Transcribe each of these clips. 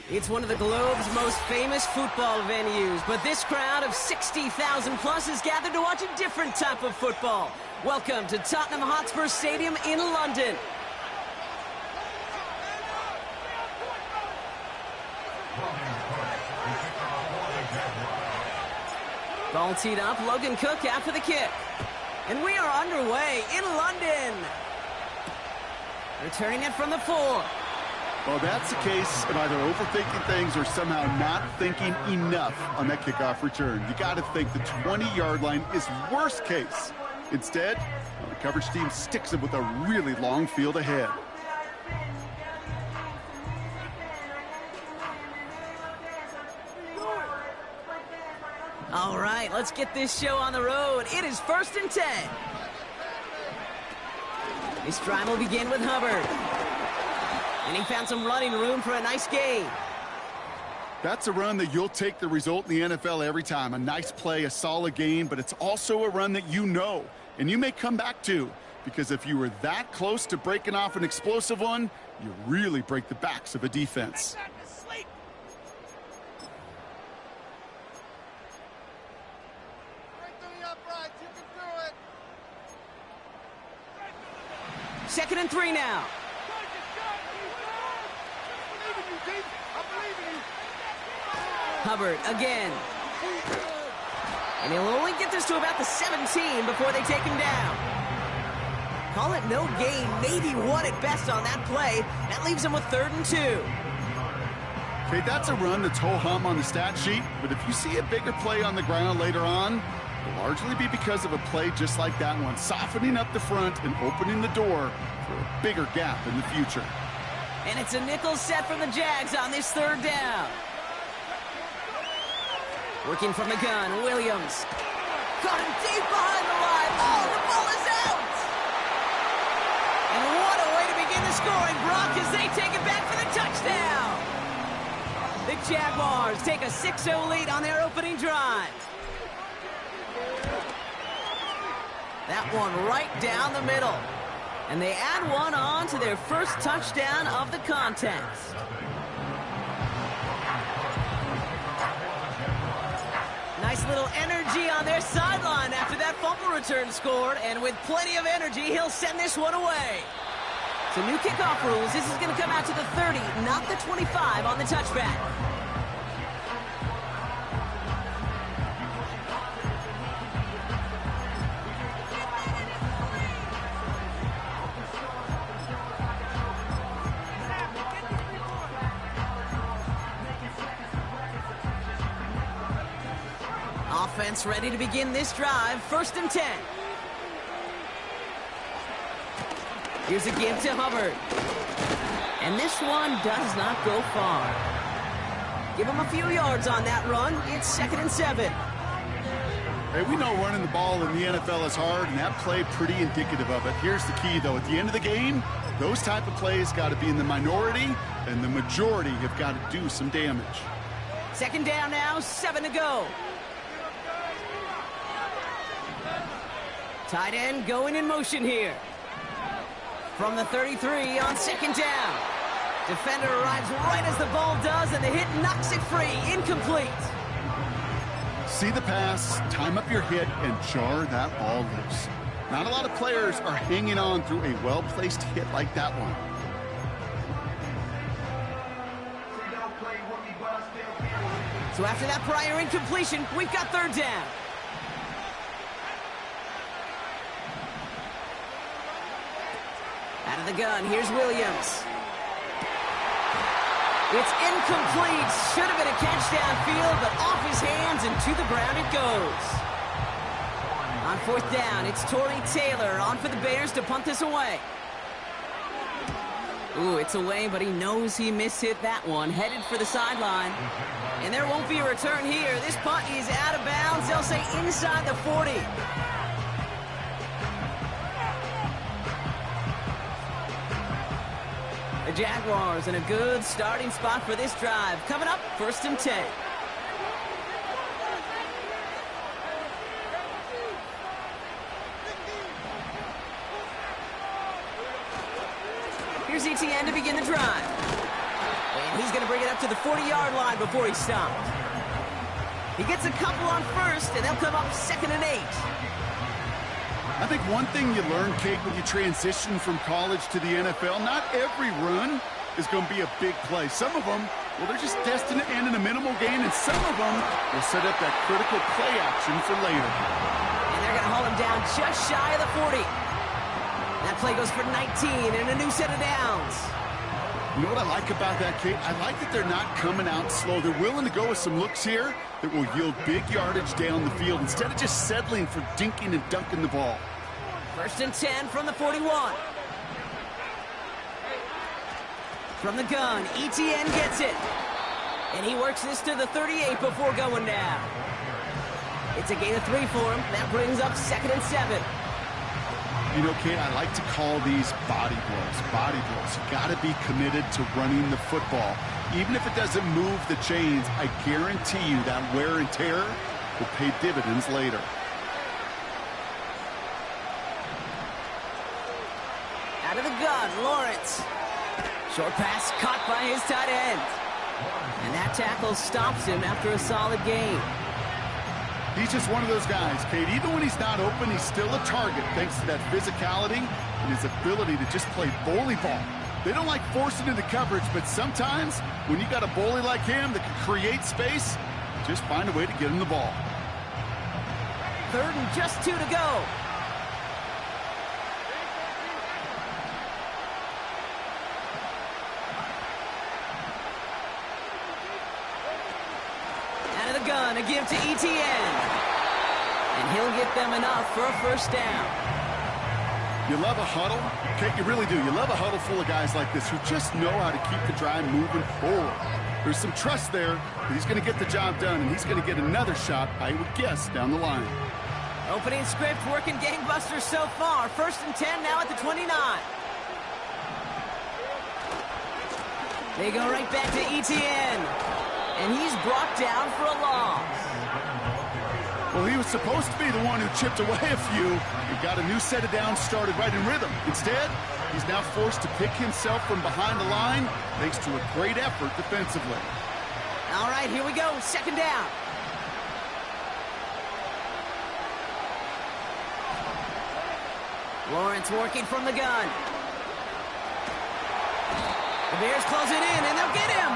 It's one of the globe's most famous football venues, but this crowd of 60,000 plus is gathered to watch a different type of football. Welcome to Tottenham Hotspur Stadium in London. Ball teed up, Logan Cook out for the kick. And we are underway in London. Returning it from the 4. Well, that's the case of either overthinking things or somehow not thinking enough on that kickoff return. You got to think the 20-yard line is worst case. Instead, the coverage team sticks it with a really long field ahead. All right, let's get this show on the road. It is 1st and 10. This drive will begin with Hubbard. And he found some running room for a nice gain. That's a run that you'll take the result in the NFL every time. A nice play, a solid gain, but it's also a run that you know, and you may come back to, because if you were that close to breaking off an explosive one, you really break the backs of a defense. Second and 3 now. Hubbard again. And he'll only get this to about the 17 before they take him down. Call it no gain, maybe 1 at best on that play. That leaves him with 3rd and 2. Okay, that's a run that's ho-hum on the stat sheet, but if you see a bigger play on the ground later on, it'll largely be because of a play just like that one, softening up the front and opening the door for a bigger gap in the future. And it's a nickel set from the Jags on this 3rd down. Working from the gun, Williams. Got him deep behind the line. Oh, the ball is out! And what a way to begin the scoring, Brock, as they take it back for the touchdown! The Jaguars take a 6-0 lead on their opening drive. That one right down the middle. And they add one on to their first touchdown of the contest. Nice little energy on their sideline after that fumble return scored, and with plenty of energy, he'll send this one away. So new kickoff rules, this is going to come out to the 30, not the 25 on the touchback. Offense ready to begin this drive. 1st and 10. Here's a give to Hubbard. And this one does not go far. Give him a few yards on that run. It's 2nd and 7. Hey, we know running the ball in the NFL is hard, and that play pretty indicative of it. Here's the key, though. At the end of the game, those type of plays got to be in the minority, and the majority have got to do some damage. 2nd down now, 7 to go. Tight end going in motion here. From the 33 on 2nd down. Defender arrives right as the ball does, and the hit knocks it free. Incomplete. See the pass, time up your hit, and jar that ball loose. Not a lot of players are hanging on through a well-placed hit like that one. So after that prior incompletion, we've got 3rd down. Out of the gun, here's Williams. It's incomplete. Should have been a catch downfield, but off his hands and to the ground it goes. On 4th down, it's Torrey Taylor on for the Bears to punt this away. Ooh, it's away, but he knows he mishit that one. Headed for the sideline. And there won't be a return here. This punt is out of bounds. They'll say inside the 40. The Jaguars in a good starting spot for this drive. Coming up, 1st and 10. Here's ETN to begin the drive. And He's going to bring it up to the 40-yard line before he stopped. He gets a couple on first, and they'll come up 2nd and 8. I think one thing you learn, Kate, when you transition from college to the NFL, not every run is going to be a big play. Some of them, well, they're just destined to end in a minimal gain, and some of them will set up that critical play action for later. And they're going to haul him down just shy of the 40. That play goes for 19 and a new set of downs. You know what I like about that, Kate? I like that they're not coming out slow. They're willing to go with some looks here that will yield big yardage down the field instead of just settling for dinking and dunking the ball. 1st and 10 from the 41. From the gun, ETN gets it. And he works this to the 38 before going down. It's a gain of 3 for him. That brings up 2nd and 7. You know, Kate, I like to call these body blows. Body blows. You got to be committed to running the football. Even if it doesn't move the chains, I guarantee you that wear and tear will pay dividends later. Out of the gun, Lawrence. Short pass caught by his tight end. And that tackle stops him after a solid gain. He's just one of those guys, Kate. Even when he's not open, he's still a target thanks to that physicality and his ability to just play bully ball. They don't like forcing into coverage, but sometimes when you got a bully like him that can create space, just find a way to get him the ball. 3rd and just 2 to go. Out of the gun, a give to ETN. And he'll get them enough for a 1st down. You love a huddle? Kate, you really do. You love a huddle full of guys like this who just know how to keep the drive moving forward. There's some trust there that he's going to get the job done, and he's going to get another shot, I would guess, down the line. Opening script working gangbusters so far. 1st and 10 now at the 29. They go right back to ETN. And he's brought down for a loss. Well, he was supposed to be the one who chipped away a few and got a new set of downs started right in rhythm. Instead, he's now forced to pick himself from behind the line thanks to a great effort defensively. All right, here we go. 2nd down. Lawrence working from the gun. The Bears close it in, and they'll get him.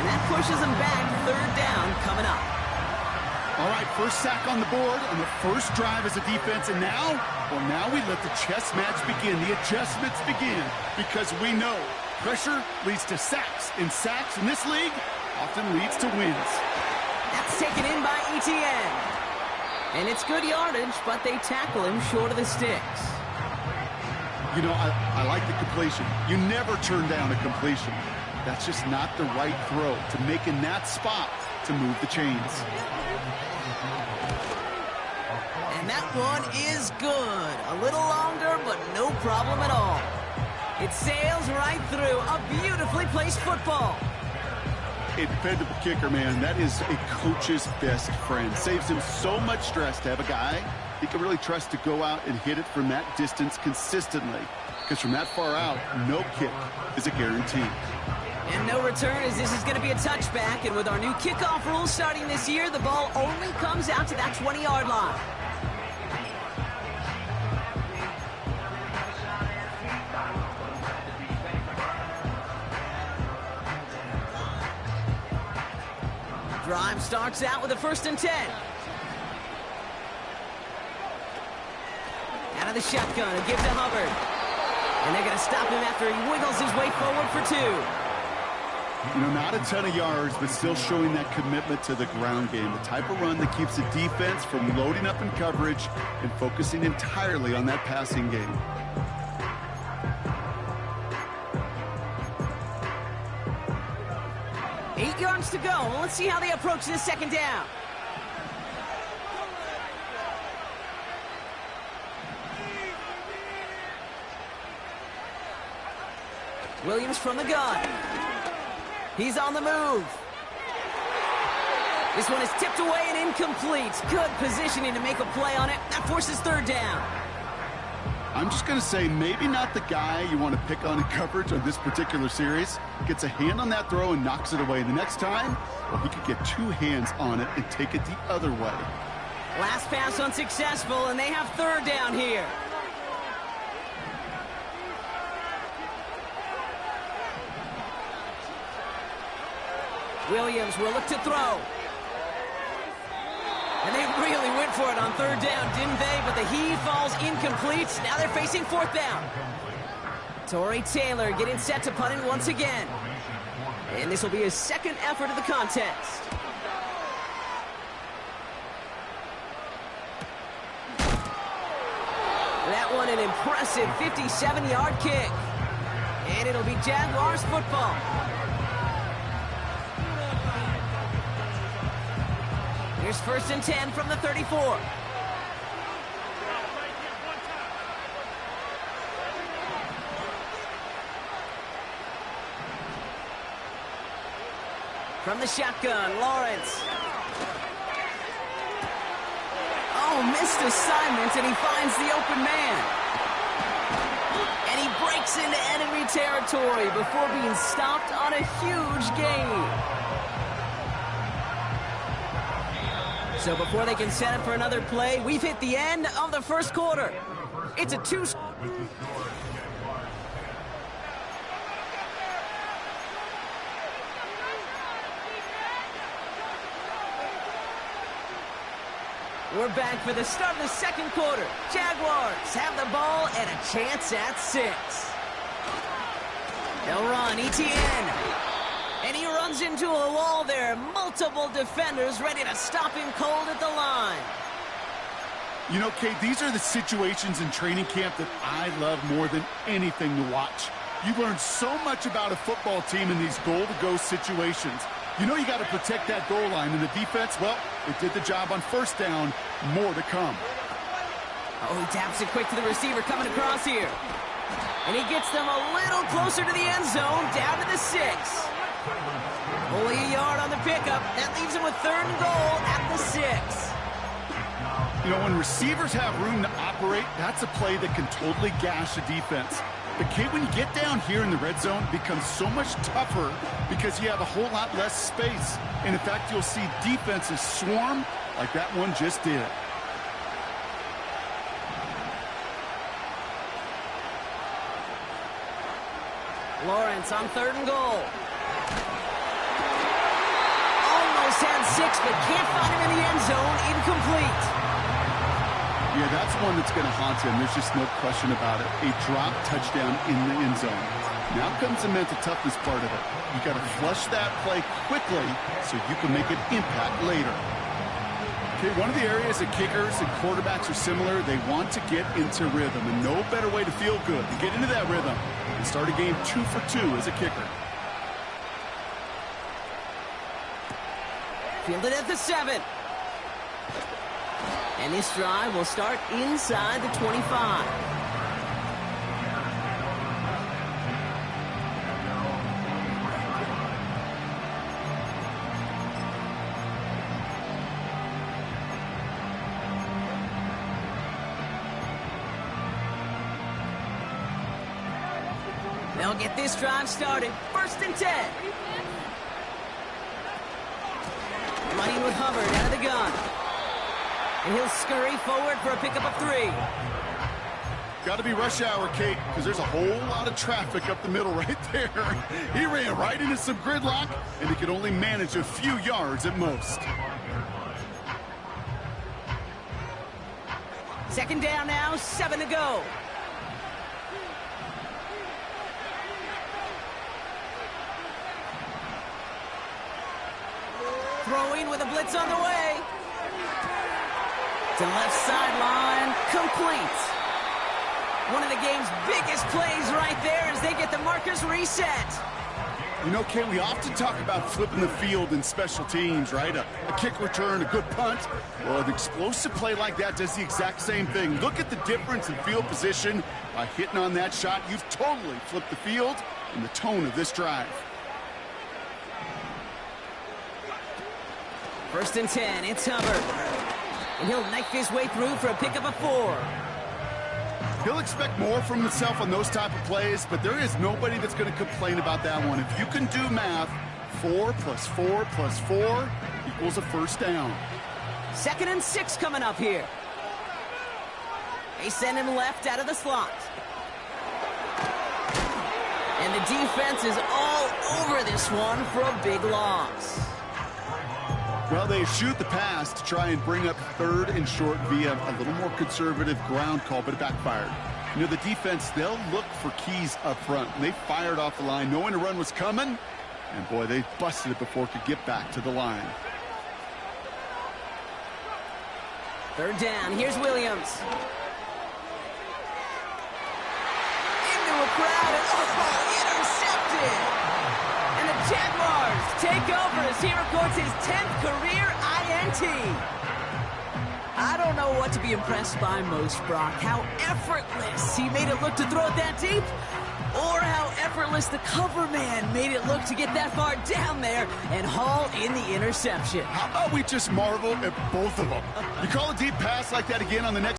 And that pushes him back. 3rd down coming up. All right, first sack on the board on the first drive as a defense, and now, well, now we let the chess match begin. The adjustments begin because we know pressure leads to sacks, and sacks in this league often leads to wins. That's taken in by ETN. And it's good yardage, but they tackle him short of the sticks. You know, I like the completion. You never turn down a completion. That's just not the right throw to make in that spot to move the chains. And that one is good. A little longer, but no problem at all. It sails right through a beautifully placed football. A dependable kicker, man. That is a coach's best friend. Saves him so much stress to have a guy he can really trust to go out and hit it from that distance consistently. Because from that far out, no kick is a guarantee. And no return, as this is going to be a touchback. And with our new kickoff rules starting this year, the ball only comes out to that 20-yard line. Drive starts out with a 1st and 10. Out of the shotgun, a give to Hubbard. And they're going to stop him after he wiggles his way forward for 2. You know, not a ton of yards, but still showing that commitment to the ground game. The type of run that keeps the defense from loading up in coverage and focusing entirely on that passing game. Eight yards to go. Well, let's see how they approach this 2nd down. Williams from the gun. He's on the move. This one is tipped away and incomplete. Good positioning to make a play on it. That forces 3rd down. I'm just going to say maybe not the guy you want to pick on in coverage on this particular series. Gets a hand on that throw and knocks it away. The next time, well, he could get 2 hands on it and take it the other way. Last pass unsuccessful, and they have third down here. Williams will look to throw. And they really went for it on third down, didn't they? But the heave falls incomplete. Now they're facing fourth down. Torrey Taylor getting set to punt it once again. And this will be his second effort of the contest. That one an impressive 57-yard kick. And it'll be Jaguars football. Here's 1st and 10 from the 34. From the shotgun, Lawrence. Oh, missed assignment, and he finds the open man. And he breaks into enemy territory before being stopped on a huge gain. So before they can set up for another play, we've hit the end of the first quarter. It's a 2. We're back for the start of the second quarter. Jaguars have the ball and a chance at 6. They'll run Etienne. And he runs into a wall there. Multiple defenders ready to stop him cold at the line. You know, Kate, these are the situations in training camp that I love more than anything to watch. You learn so much about a football team in these goal-to-go situations. You know you got to protect that goal line, and the defense, well, they did the job on first down. More to come. Oh, he taps it quick to the receiver coming across here. And he gets them a little closer to the end zone, down to the 6. Only a yard on the pickup. That leaves him with 3rd and goal at the 6. You know, when receivers have room to operate, that's a play that can totally gash a defense. But, Kate, when you get down here in the red zone, it becomes so much tougher because you have a whole lot less space. And, in fact, you'll see defenses swarm like that one just did. Lawrence on 3rd and goal. Almost had 6, but can't find him in the end zone. Incomplete. Yeah, that's one that's going to haunt him. There's just no question about it. A drop touchdown in the end zone. Now comes the mental toughness part of it. You got to flush that play quickly so you can make an impact later. Okay, one of the areas that kickers and quarterbacks are similar, they want to get into rhythm, and no better way to feel good to get into that rhythm and start a game 2 for 2 as a kicker. Fielded at the 7. And this drive will start inside the 25. They'll get this drive started. 1st and 10. Running with Hubbard out of the gun. And he'll scurry forward for a pickup of 3. Got to be rush hour, Kate, because there's a whole lot of traffic up the middle right there. He ran right into some gridlock, and he could only manage a few yards at most. 2nd down now, 7 to go. Throwing with a blitz on the way. To left sideline, complete. One of the game's biggest plays right there as they get the markers reset. You know, Kate, we often talk about flipping the field in special teams, right? A kick return, a good punt. Well, an explosive play like that does the exact same thing. Look at the difference in field position. By hitting on that shot, you've totally flipped the field and the tone of this drive. 1st and 10, it's Hubbard. And he'll knife his way through for a pickup of 4. He'll expect more from himself on those type of plays, but there is nobody that's going to complain about that one. If you can do math, 4 + 4 + 4 equals a first down. 2nd and 6 coming up here. They send him left out of the slot. And the defense is all over this one for a big loss. Well, they shoot the pass to try and bring up 3rd and short via a little more conservative ground call, but it backfired. You know, the defense, they'll look for keys up front. They fired off the line knowing a run was coming, and boy, they busted it before it could get back to the line. 3rd down, here's Williams. Into a crowd, and intercepted! And the Jaguars take over as he records his 10th career INT. I don't know what to be impressed by most, Brock. How effortless he made it look to throw it that deep, or how effortless the cover man made it look to get that far down there and haul in the interception. How about we just marvel at both of them? You call a deep pass like that again on the next